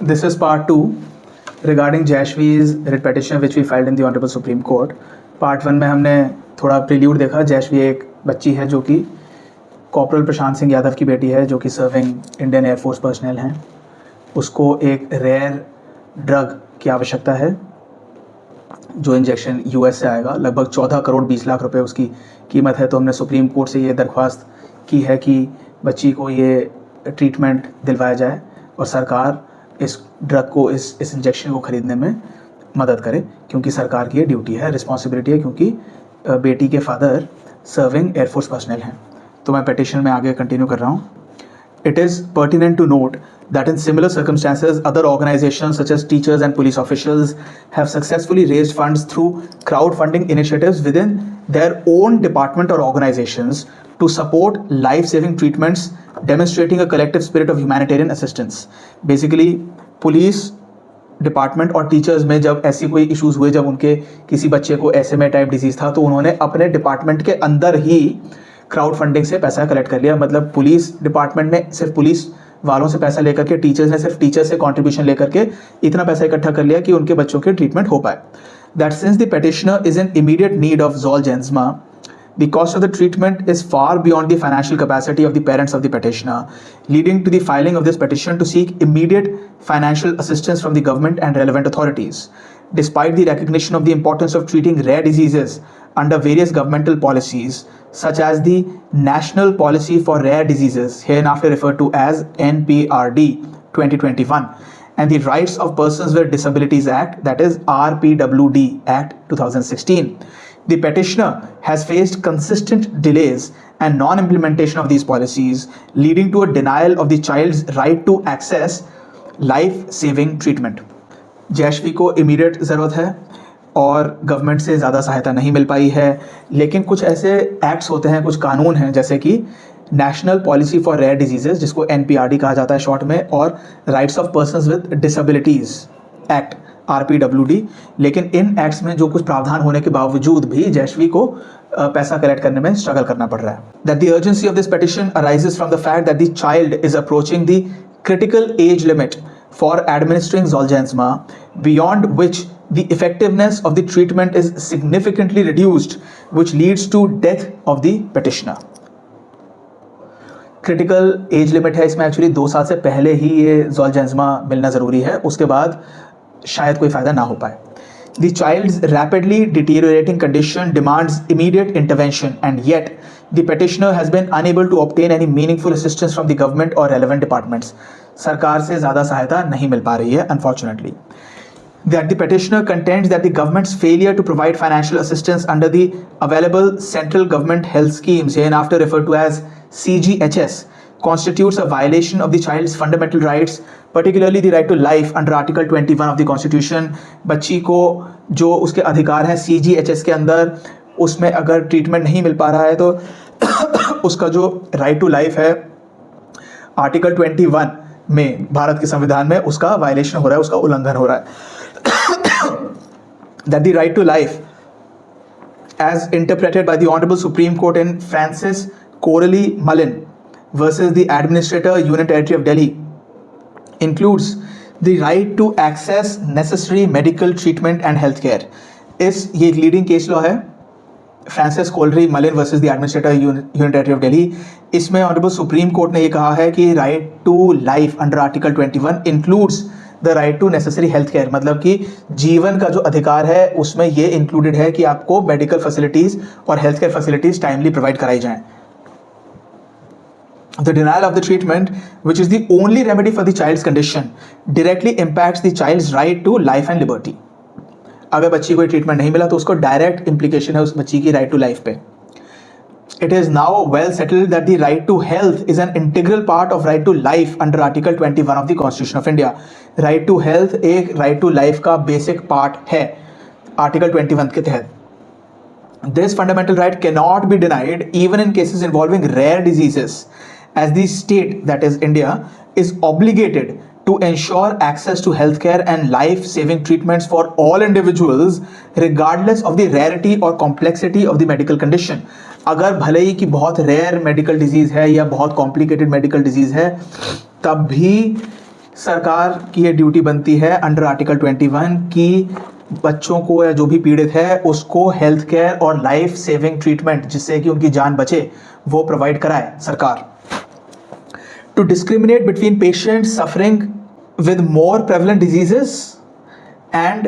This is part 2 regarding जैशवी's writ petition which we filed in the Honorable Supreme Court. Part 1 में हमने थोड़ा prelude देखा. जैशवी एक बच्ची है जो कि कॉर्पोरल प्रशांत सिंह यादव की बेटी है, जो कि सर्विंग इंडियन एयरफोर्स पर्सनल हैं. उसको एक रेयर ड्रग की आवश्यकता है जो इंजेक्शन यूएस से आएगा. लगभग 14 करोड़ 20 लाख रुपए उसकी कीमत है. तो हमने सुप्रीम कोर्ट से ये दरख्वास्त की है कि बच्ची को ये ट्रीटमेंट दिलवाया जाए और सरकार इस ड्रग को, इस इंजेक्शन को ख़रीदने में मदद करे, क्योंकि सरकार की ये ड्यूटी है, रिस्पॉन्सिबिलिटी है, क्योंकि बेटी के फादर सर्विंग एयरफोर्स पर्सनल हैं. तो मैं पिटिशन में आगे कंटिन्यू कर रहा हूँ. It is pertinent to note that in similar circumstances, other organizations such as teachers and police officials have successfully raised funds through crowdfunding initiatives within their own department or organizations to support life-saving treatments, demonstrating a collective spirit of humanitarian assistance. Basically, police department और teachers में जब ऐसी कोई issues हुए, जब उनके किसी बच्चे को SMA टाइप डिजीज़ था, तो उन्होंने अपने डिपार्टमेंट के अंदर ही क्राउड फंडिंग से पैसा कलेक्ट कर लिया. मतलब पुलिस डिपार्टमेंट ने सिर्फ पुलिस वालों से पैसा लेकर के, टीचर्स ने सिर्फ टीचर्स से कंट्रीब्यूशन लेकर के इतना पैसा इकट्ठा कर लिया कि उनके बच्चों के ट्रीटमेंट हो पाए. That since the petitioner is in immediate need of Zolgensma, the cost of the treatment is far beyond the financial capacity of the parents of the petitioner, leading to the filing of this petition to seek immediate financial assistance from the government and relevant authorities. Despite the recognition of the importance of treating rare diseases under various governmental policies, such as the National Policy for Rare Diseases, hereinafter referred to as NPRD 2021, and the Rights of Persons with Disabilities Act, that is RPWD Act 2016, the petitioner has faced consistent delays and non-implementation of these policies, leading to a denial of the child's right to access life-saving treatment. जैशवी को immediate ज़रूरत है और government से ज़्यादा सहायता नहीं मिल पाई है. लेकिन कुछ ऐसे एक्ट्स होते हैं, कुछ कानून हैं, जैसे कि national policy for rare diseases, जिसको NPRD कहा जाता है शॉर्ट में, और rights of persons with disabilities act RPWD. लेकिन इन एक्ट्स में जो कुछ प्रावधान होने के बावजूद भी जैशवी को पैसा कलेक्ट करने में स्ट्रगल करना पड़ रहा है. That the urgency of this petition arises from the fact that the child is approaching the critical age limit for administering Zolgensma, beyond which the effectiveness of the treatment is significantly reduced, which leads to death of the petitioner. Critical age limit है इसमें. Actually 2 साल से पहले ही ये Zolgensma मिलना ज़रूरी है, उसके बाद शायद कोई फ़ायदा ना हो पाए. The child's rapidly deteriorating condition demands immediate intervention, and yet the petitioner has been unable to obtain any meaningful assistance from the government or relevant departments. सरकार से ज़्यादा सहायता नहीं मिल पा रही है, unfortunately. That the petitioner contends that the government's failure to provide financial assistance under the available central government health schemes, hereinafter referred to as CGHS, constitutes a violation of the child's fundamental rights, particularly the right to life under Article 21 of the Constitution. बच्ची को जो उसके अधिकार हैं CGHS के अंदर, उसमें अगर ट्रीटमेंट नहीं मिल पा रहा है तो उसका जो राइट टू लाइफ है आर्टिकल 21 में, भारत के संविधान में, उसका वायलेशन हो रहा है, उसका उल्लंघन हो रहा है. That the right to life, as interpreted by the Honorable Supreme Court in Francis Corley Mullin versus the Administrator Union Territory of Delhi, includes the right to access necessary medical treatment and healthcare. ये एक leading case law है, Francis Coralie Mullin versus the administrator union territory of Delhi. इसमें honourable supreme court ने ये कहा है कि right to life under article 21 includes the right to necessary health care. मतलब कि जीवन का जो अधिकार है उसमें ये इंक्लूडेड है कि आपको मेडिकल फैसिलिटीज़ और health care facilities timely provide कराई जाएँ. The denial of the treatment, which is the only remedy for the child's condition, directly impacts the child's right to life and liberty. अगर बच्ची को treatment नहीं मिला तो उसको डायरेक्ट इम्प्लीकेशन है उस बच्ची की राइट टू लाइफ पे. It is now well settled that the right to health is an integral part of right to life under article 21 of the constitution of India. Right to health एक right to life का basic part है article 21 के तहत. This fundamental right can not be denied even in cases involving rare diseases, as the state, that is India, is obligated to ensure access to healthcare and life-saving treatments for all individuals, regardless of the rarity or complexity of the medical condition. अगर भले ही कि बहुत rare medical disease है या बहुत complicated medical disease है, तब भी सरकार की ये ड्यूटी बनती है अंडर आर्टिकल 21 की बच्चों को या जो भी पीड़ित है उसको हेल्थ केयर और लाइफ सेविंग ट्रीटमेंट जिससे कि उनकी जान बचे वो प्रोवाइड कराए सरकार. To discriminate between patients suffering with more prevalent diseases and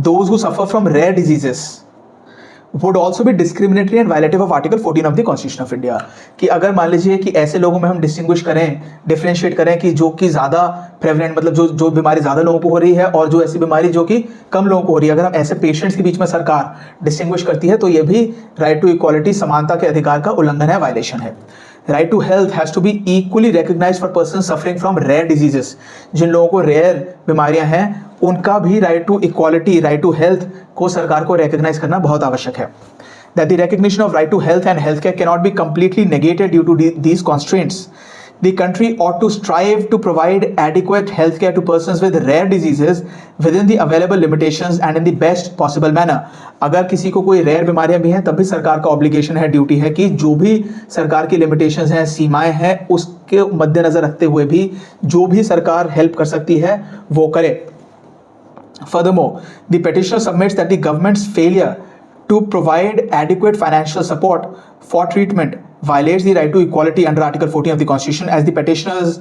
those who suffer from rare diseases would also be discriminatory and violative of Article 14 of the Constitution of India. कि अगर मान लीजिए कि ऐसे लोगों में हम डिस्टिंग्विश करें, डिफ्रेंशिएट करें कि जो कि ज़्यादा प्रेवलेंट मतलब जो बीमारी ज़्यादा लोगों को हो रही है और जो ऐसी बीमारी जो कि कम लोगों को हो रही है, अगर हम ऐसे पेशेंट्स के बीच में सरकार डिस्टिंग्विश करती है तो ये भी राइट टू इक्वालिटी समानता के अधिकार का उल्लंघन है, वायलेशन है. Right to health has to be equally recognise for person suffering from rare diseases. जिन लोगों को रेयर बीमारियां हैं उनका भी right to equality, right to health को सरकार को रिकग्नाइज करना बहुत आवश्यक है. That the recognition of right to health and health care can not be completely negated due to these constraints. The country ought to strive to provide adequate health care to persons with rare diseases within the available limitations and in the best possible manner. अगर किसी को कोई rare बीमारियां भी हैं तब भी सरकार का ऑब्लिगेशन है, ड्यूटी है कि जो भी सरकार की लिमिटेशंस हैं, सीमाएं हैं, उसके मद्देनजर रखते हुए भी जो भी सरकार हेल्प कर सकती है वो करे. Furthermore, the petitioner submits that the government's failure to provide adequate financial support for treatment violates the right to equality under Article 14 of the Constitution, as the petitioner's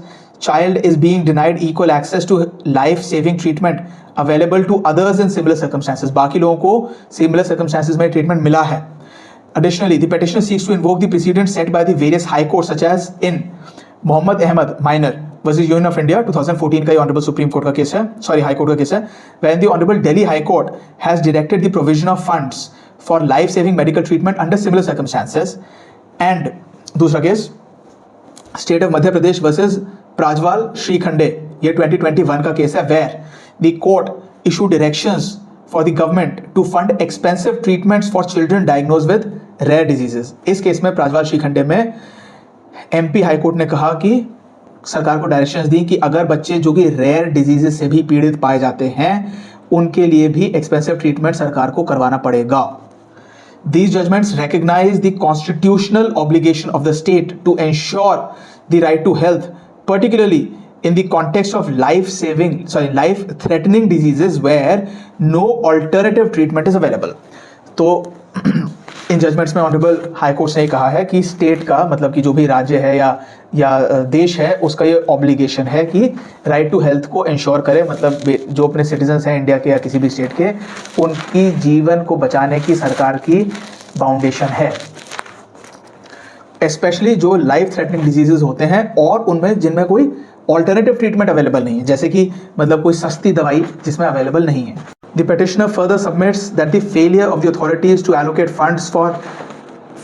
child is being denied equal access to life-saving treatment available to others in similar circumstances. बाकी लोगों को similar circumstances में treatment मिला है. Additionally, the petitioner seeks to invoke the precedents set by the various high courts such as in Mohammed Ahmed minor versus Union of India 2014 का ये honourable supreme court का case है, sorry high court का case है, when the honourable Delhi high court has directed the provision of funds for life-saving medical treatment under similar circumstances. And दूसरा case state of Madhya Pradesh versus Prajwal Shrikhande, ये 2021 का case है, where the court issue directions for the government to fund expensive treatments for children diagnosed with rare diseases. इस case में प्राजवाल श्रीखंडे में MP high court ने कहा कि सरकार को डायरेक्शंस दी कि अगर बच्चे जो कि रेयर डिजीजेस से भी पीड़ित पाए जाते हैं उनके लिए भी एक्सपेंसिव ट्रीटमेंट सरकार को करवाना पड़ेगा. These judgments recognize the constitutional obligation of the state to ensure the right to health, particularly in the context of life-threatening diseases where no alternative treatment is available. तो इन जजमेंट्स में honourable high court ने कहा है कि state का मतलब कि जो भी राज्य है या देश है उसका ये ऑब्लिगेशन है कि राइट टू हेल्थ को इंश्योर करे, मतलब जो अपने सिटीजन्स हैं इंडिया के या किसी भी स्टेट के उनकी जीवन को बचाने की सरकार की फाउंडेशन है. स्पेशली जो लाइफ थ्रेटनिंग डिजीजेज होते हैं और उनमें जिनमें कोई ऑल्टरनेटिव ट्रीटमेंट अवेलेबल नहीं है, जैसे कि मतलब कोई सस्ती दवाई जिसमें अवेलेबल नहीं है. The petitioner further submits that the failure of the authorities to allocate funds for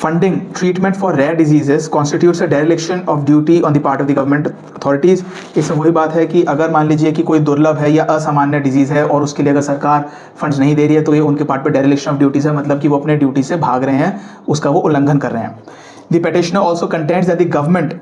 funding treatment for rare diseases constitutes a dereliction of duty on the part of the government authorities. इसमें वही बात है कि अगर मान लीजिए कि कोई दुर्लभ है या असामान्य डिजीज़ है और उसके लिए अगर सरकार फंड्स नहीं दे रही है तो ये उनके पार्ट पे डेरिलेक्शन ऑफ ड्यूटीज़ है, मतलब कि वो अपने ड्यूटी से भाग रहे हैं, उसका वो उल्लंघन कर रहे हैं. The petitioner also contends that the government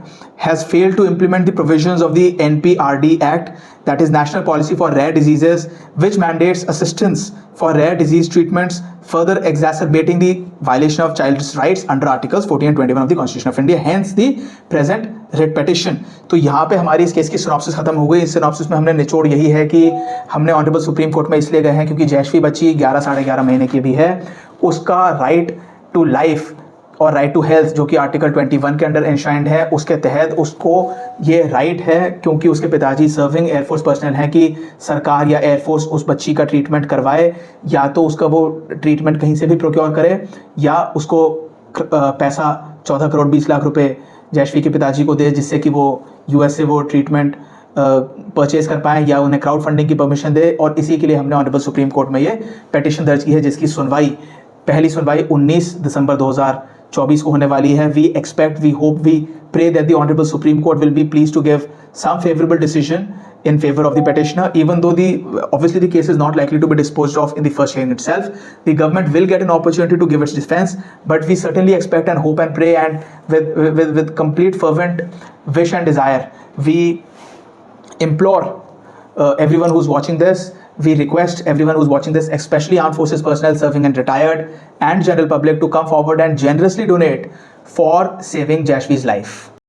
has failed to implement the provisions of the NPRD Act, that is National Policy for Rare Diseases, which mandates assistance for rare disease treatments, further exacerbating the violation of child's rights under Articles 14 and 21 of the Constitution of India. Hence the present writ petition. तो यहाँ पे हमारी इस case की synopsis खत्म हो गई. इस सिनॉप्सिस में हमने निचोड़ यही है कि हमने ऑनरेबल सुप्रीम कोर्ट में इसलिए गए हैं क्योंकि जैशवी बच्ची 11-11.5 महीने की भी है, उसका राइट टू लाइफ और राइट टू हेल्थ जो कि आर्टिकल 21 के अंडर एंश्राइंड है, उसके तहत उसको ये राइट है क्योंकि उसके पिताजी सर्विंग एयरफोर्स पर्सनल हैं कि सरकार या एयरफोर्स उस बच्ची का ट्रीटमेंट करवाए, या तो उसका वो ट्रीटमेंट कहीं से भी प्रोक्योर करे या उसको पैसा 14 करोड़ 20 लाख रुपए जैशवी के पिताजी को दे जिससे कि वो यूएस से वो ट्रीटमेंट परचेज कर पाएँ या उन्हें क्राउड फंडिंग की परमिशन दे. और इसी के लिए हमने ऑनरेबल सुप्रीम कोर्ट में ये पिटीशन दर्ज की है जिसकी पहली सुनवाई 19 दिसंबर 2024 को होने वाली है. We expect, we hope, we pray that the honourable supreme court will be please to give some favorable decision in favor of the petitioner, even though obviously the case is not likely to be disposed of in the first hearing itself. The government will get an opportunity to give its defense, but we certainly expect and hope and pray, and with complete fervent wish and desire, we implore everyone who's watching this, we request everyone who's watching this, especially armed forces personnel serving and retired and general public, to come forward and generously donate for saving Jashvi's life.